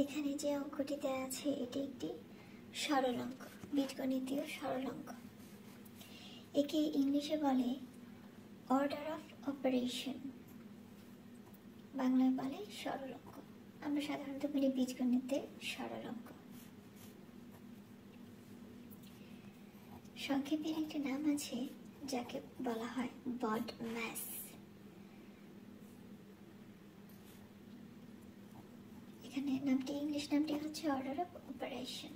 এখানে যে অঙ্কটি দেওয়া আছে এটি একটি সরল অঙ্ক, বীজগণিতীয় সরল অঙ্ক। একে ইংলিশে বলে অর্ডার অফ অপারেশন, বাংলায় বলে সরল অঙ্ক। আমরা সাধারণত বলি বীজগণিতের সরল অঙ্ক। সংক্ষেপের একটি নাম আছে যাকে বলা হয় BODMAS। এখানে নামটি, ইংলিশ নামটি হচ্ছে অর্ডার অফ অপারেশন।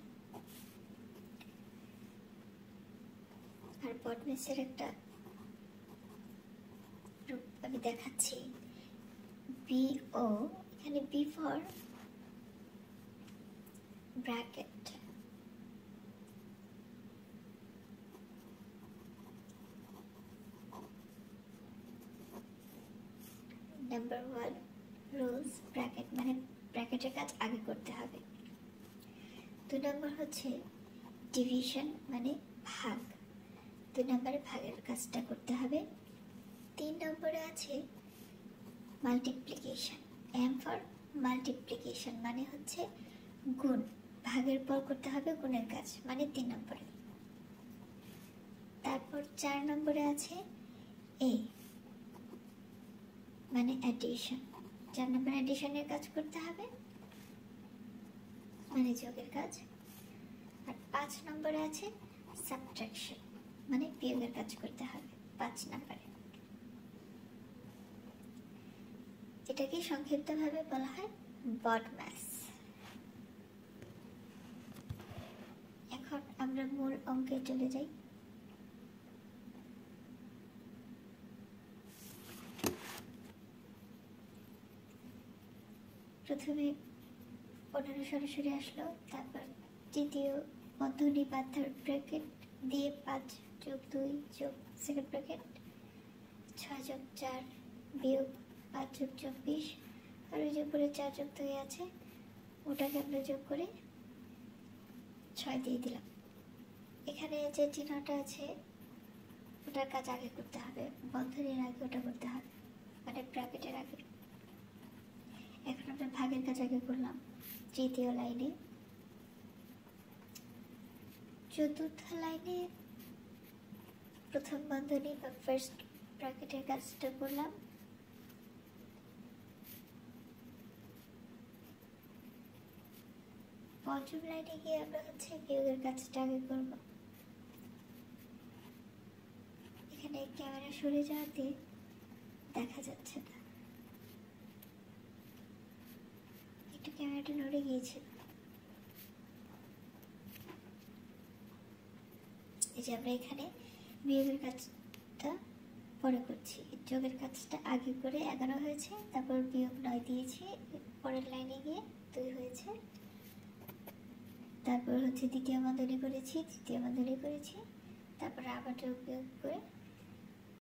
আর BODMAS এর একটা রূপ আমি দেখাচ্ছি। BO, এখানে B for bracket, number 1 rules, bracket মানে ব্র্যাকেটের কাজ আগে করতে হবে। 2 নম্বর হচ্ছে ডিভিশন মানে ভাগ, 2 নম্বরে ভাগের কাজটা করতে হবে। 3 নম্বরে আছে মাল্টিপ্লিকেশন, M ফর মাল্টিপ্লিকেশন মানে হচ্ছে গুণ, ভাগের পর করতে হবে গুণের কাজ মানে 3 নম্বরে। তারপর 4 নম্বরে আছে A মানে অ্যাডিশন, 4 নম্বরে অ্যাডিশনের কাজ করতে হবে মানে যোগের কাজ। আর 5 নম্বরে আছে সাবট্রাকশন মানে বিয়োগের কাজ করতে হবে 5 নম্বরে। এটাকে সংক্ষিপ্তভাবে বলা হয় BODMAS। এখন আমরা মূল অঙ্কে চলে যাই। প্রথমে 15 সরাসরি আসলো, তারপর তৃতীয় বন্ধনী বা থার্ড ব্র্যাকেট দিয়ে 5 যোগ 2 যোগ সেকেন্ড ব্র্যাকেট 6 যোগ 4 বিয়োগ 5 যোগ 24, আর ওই যে উপরে 4 যোগ 2 আছে ওটাকে আমরা যোগ করে 6 দিয়ে দিলাম। এখানে যে চিহ্নটা আছে ওটার কাজ আগে করতে হবে, বন্ধনীর আগে ওটা করতে হবে মানে ব্র্যাকেটের আগে। এখন আমরা ভাগের কাজ আগে করলাম তৃতীয় লাইনে। চতুর্থ লাইনে প্রথম বন্ধনী বা ফার্স্ট ব্র্যাকেটের কাজটা করলাম। পঞ্চম লাইনে গিয়ে আমরা হচ্ছে বিয়োগের কাজটা আগে করব। এখানে ক্যামেরা সরে যাওয়াতে দেখা যাচ্ছে না, একটু ক্যামেরাটা নড়ে গিয়েছে। এই যে আমরা এখানে বিয়োগের কাজটা পরে করছি, যোগের কাজটা আগে করে 11 হয়েছে, তারপর বিয়োগ 9 দিয়েছি, পরের লাইনে গিয়ে 2 হয়েছে। তারপর হচ্ছে দ্বিতীয় বন্ধনী করেছি, তৃতীয় বন্ধনী করেছি, তারপর আবার যোগ বিয়োগ করে